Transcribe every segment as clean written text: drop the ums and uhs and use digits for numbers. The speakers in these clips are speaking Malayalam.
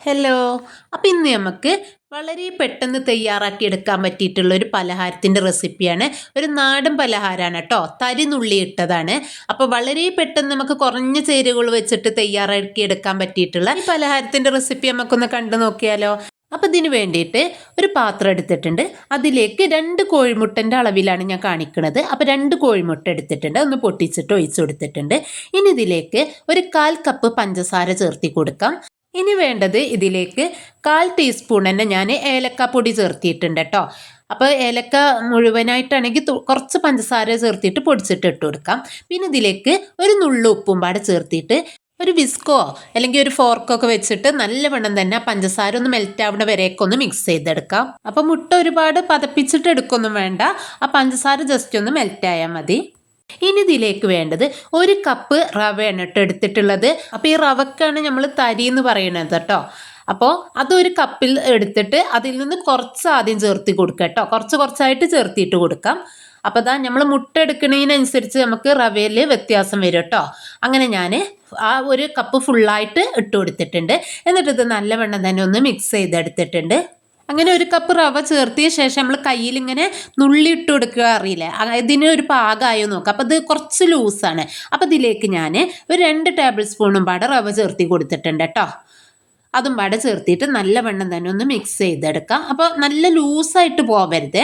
ഹലോ. അപ്പോൾ ഇന്ന് നമുക്ക് വളരെ പെട്ടെന്ന് തയ്യാറാക്കി എടുക്കാൻ പറ്റിയിട്ടുള്ള ഒരു പലഹാരത്തിൻ്റെ റെസിപ്പിയാണ്. ഒരു നാടൻ പലഹാരമാണ് കേട്ടോ, തരിനുള്ളി ഇട്ടതാണ്. അപ്പോൾ വളരെ പെട്ടെന്ന് നമുക്ക് കുറഞ്ഞ ചേരുവകൾ വെച്ചിട്ട് തയ്യാറാക്കി എടുക്കാൻ പറ്റിയിട്ടുള്ള ഈ പലഹാരത്തിൻ്റെ റെസിപ്പി നമുക്കൊന്ന് കണ്ടു നോക്കിയാലോ. അപ്പോൾ ഇതിന് വേണ്ടിയിട്ട് ഒരു പാത്രം എടുത്തിട്ടുണ്ട്. അതിലേക്ക് 2 കോഴിമുട്ടൻ്റെ അളവിലാണ് ഞാൻ കാണിക്കുന്നത്. അപ്പോൾ 2 കോഴിമുട്ട എടുത്തിട്ടുണ്ട്, ഒന്ന് പൊട്ടിച്ചിട്ട് ഒഴിച്ചു കൊടുത്തിട്ടുണ്ട്. ഇനി ഇതിലേക്ക് ഒരു 1/4 കപ്പ് പഞ്ചസാര ചേർത്തി കൊടുക്കാം. ഇനി വേണ്ടത് ഇതിലേക്ക് 1/4 ടീസ്പൂൺ തന്നെ ഞാൻ ഏലക്കാപ്പൊടി ചേർത്തിയിട്ടുണ്ട് കേട്ടോ. അപ്പോൾ ഏലക്ക മുഴുവനായിട്ടാണെങ്കിൽ കുറച്ച് പഞ്ചസാര ചേർത്തിട്ട് പൊടിച്ചിട്ട് ഇട്ട് കൊടുക്കാം. പിന്നെ ഇതിലേക്ക് ഒരു നുള്ളു ഉപ്പും പാടെ ചേർത്തിട്ട് ഒരു വിസ്കോ അല്ലെങ്കിൽ ഒരു ഫോർക്കോ ഒക്കെ വെച്ചിട്ട് നല്ലവണ്ണം തന്നെ പഞ്ചസാര ഒന്ന് മെൽറ്റ് ആവുന്ന വരെയൊക്കെ ഒന്ന് മിക്സ് ചെയ്തെടുക്കാം. അപ്പോൾ മുട്ട ഒരുപാട് പതപ്പിച്ചിട്ട് എടുക്കൊന്നും വേണ്ട, ആ പഞ്ചസാര ജസ്റ്റ് ഒന്ന് മെൽറ്റ് ആയാൽ മതി. ഇനി ഇതിലേക്ക് വേണ്ടത് 1 കപ്പ് റവയാണ് കേട്ടോ എടുത്തിട്ടുള്ളത്. അപ്പോൾ ഈ റവക്കാണ് നമ്മൾ തരി എന്ന് പറയുന്നത് കേട്ടോ. അപ്പോൾ അതൊരു കപ്പിൽ എടുത്തിട്ട് അതിൽ നിന്ന് കുറച്ച് ആദ്യം ചേർത്തി കൊടുക്കുക കേട്ടോ. കുറച്ചായിട്ട് ചേർത്തിയിട്ട് കൊടുക്കാം. അപ്പോൾ അതാ നമ്മൾ മുട്ട എടുക്കുന്നതിനനുസരിച്ച് നമുക്ക് റവയിൽ വ്യത്യാസം വരും കേട്ടോ. അങ്ങനെ ഞാൻ ആ 1 കപ്പ് ഫുള്ളായിട്ട് ഇട്ട് കൊടുത്തിട്ടുണ്ട്. എന്നിട്ട് ഇത് നല്ലവണ്ണം തന്നെ ഒന്ന് മിക്സ് ചെയ്തെടുത്തിട്ടുണ്ട്. അങ്ങനെ 1 കപ്പ് റവ ചേർത്തിയ ശേഷം നമ്മൾ കയ്യിൽ ഇങ്ങനെ നുള്ളി ഇട്ട് കൊടുക്കുക, അറിയില്ലേ, ഇതിന് ഒരു പാകമായോ നോക്കാം. അപ്പോൾ ഇത് കുറച്ച് ലൂസാണ്. അപ്പോൾ ഇതിലേക്ക് ഞാൻ ഒരു 2 ടേബിൾ സ്പൂണും പാടെ റവ ചേർത്തി കൊടുത്തിട്ടുണ്ട് കേട്ടോ. അതും പാടെ ചേർത്തിട്ട് നല്ലവണ്ണം തന്നെ ഒന്ന് മിക്സ് ചെയ്തെടുക്കാം. അപ്പോൾ നല്ല ലൂസായിട്ട് പോവരുത്.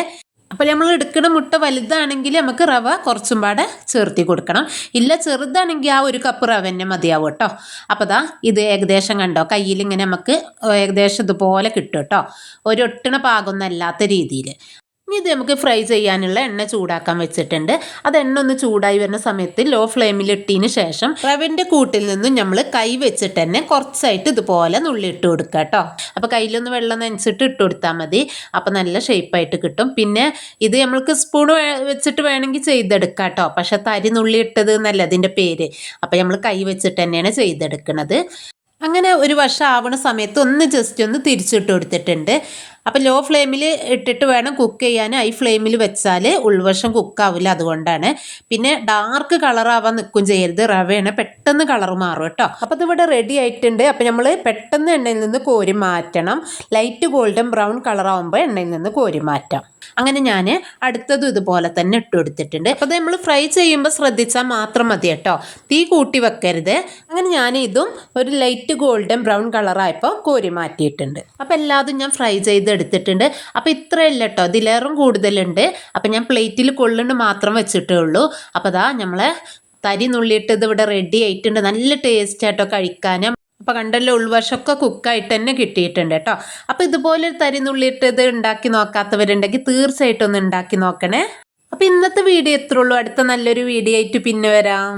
അപ്പോൾ നമ്മൾ എടുക്കുന്ന മുട്ട വലുതാണെങ്കിൽ നമുക്ക് റവ കുറച്ചും പാടെ ചേർത്തി കൊടുക്കണം. ഇല്ല ചെറുതാണെങ്കിൽ ആ 1 കപ്പ് റവ തന്നെ മതിയാവും കേട്ടോ. അപ്പോൾ ദാ ഇത് ഏകദേശം കണ്ടോ, കയ്യിൽ ഇങ്ങനെ നമുക്ക് ഏകദേശം ഇതുപോലെ കിട്ടും കേട്ടോ. ഒരു ഒട്ടണ പാകമൊന്നും അല്ലാത്ത രീതിയിൽ. ഇനി ഇത് നമുക്ക് ഫ്രൈ ചെയ്യാനുള്ള എണ്ണ ചൂടാക്കാൻ വെച്ചിട്ടുണ്ട്. അത് എണ്ണ ഒന്ന് ചൂടായി വരുന്ന സമയത്ത് ലോ ഫ്ലെയിമിൽ ഇട്ടതിന് ശേഷം റവൻ്റെ കൂട്ടിൽ നിന്നും നമ്മൾ കൈ വെച്ചിട്ട് തന്നെ കുറച്ചായിട്ട് ഇതുപോലെ നുള്ളിയിട്ട് കൊടുക്കുക കേട്ടോ. അപ്പോൾ കയ്യിലൊന്ന് വെള്ളം നനച്ചിട്ട് ഇട്ട് കൊടുത്താൽ മതി. അപ്പോൾ നല്ല ഷേപ്പായിട്ട് കിട്ടും. പിന്നെ ഇത് നമ്മൾക്ക് സ്പൂൺ വെച്ചിട്ട് വേണമെങ്കിൽ ചെയ്തെടുക്കാം കേട്ടോ. പക്ഷെ തരി നുള്ളി ഇട്ടത് എന്നല്ല അതിൻ്റെ പേര്. അപ്പോൾ നമ്മൾ കൈ വെച്ചിട്ട് തന്നെയാണ് ചെയ്തെടുക്കുന്നത്. അങ്ങനെ ഒരു വശം ആവണ സമയത്ത് ഒന്ന് ജസ്റ്റ് ഒന്ന് തിരിച്ചിട്ട് കൊടുത്തിട്ടുണ്ട്. അപ്പോൾ ലോ ഫ്ലെയിമിൽ ഇട്ടിട്ട് വേണം കുക്ക് ചെയ്യാൻ. ഹൈ ഫ്ലെയിമിൽ വെച്ചാൽ ഉൾവശം കുക്കാവില്ല, അതുകൊണ്ടാണ്. പിന്നെ ഡാർക്ക് കളറാവാൻ നിൽക്കും ചെയ്യരുത്, റവയാണ് പെട്ടെന്ന് കളർ മാറും കേട്ടോ. അപ്പോൾ ഇതിവിടെ റെഡി ആയിട്ടുണ്ട്. അപ്പോൾ നമ്മൾ പെട്ടെന്ന് എണ്ണയിൽ നിന്ന് കോരി മാറ്റണം. ലൈറ്റ് ഗോൾഡൻ ബ്രൗൺ കളറാവുമ്പോൾ എണ്ണയിൽ നിന്ന് കോരി മാറ്റാം. അങ്ങനെ ഞാൻ അടുത്തതും ഇതുപോലെ തന്നെ ഇട്ട് കൊടുത്തിട്ടുണ്ട്. അപ്പോൾ അത് നമ്മൾ ഫ്രൈ ചെയ്യുമ്പോൾ ശ്രദ്ധിച്ചാൽ മാത്രം മതി കേട്ടോ, തീ കൂട്ടി വെക്കരുത്. അങ്ങനെ ഞാൻ ഇതും ഒരു ലൈറ്റ് ഗോൾഡൻ ബ്രൗൺ കളറായപ്പോൾ കോരി മാറ്റിയിട്ടുണ്ട്. അപ്പോൾ എല്ലാതും ഞാൻ ഫ്രൈ ചെയ്തെടുത്തിട്ടുണ്ട്. അപ്പോൾ ഇത്രയല്ല കേട്ടോ, ഇതിലേറും കൂടുതലുണ്ട്. അപ്പോൾ ഞാൻ പ്ലേറ്റിൽ കൊള്ളുണ്ട് മാത്രം വെച്ചിട്ടേ ഉള്ളൂ. അപ്പോൾ അതാ നമ്മളെ തരി നുള്ളിയിട്ട് ഇത് ഇവിടെ റെഡി ആയിട്ടുണ്ട്. നല്ല ടേസ്റ്റ് ആയിട്ടോ കഴിക്കാൻ. അപ്പോൾ കണ്ടല്ലോ, ഉൾവശമൊക്കെ കുക്കായിട്ട് തന്നെ കിട്ടിയിട്ടുണ്ട് കേട്ടോ. അപ്പോൾ ഇതുപോലെ തരി നുള്ളിയിട്ട് ഇത് ഉണ്ടാക്കി നോക്കാത്തവരുണ്ടെങ്കിൽ തീർച്ചയായിട്ടും ഒന്ന് ഉണ്ടാക്കി നോക്കണേ. അപ്പോൾ ഇന്നത്തെ വീഡിയോ എത്ര ഉള്ളൂ. അടുത്ത നല്ലൊരു വീഡിയോ ആയിട്ട് പിന്നെ വരാം.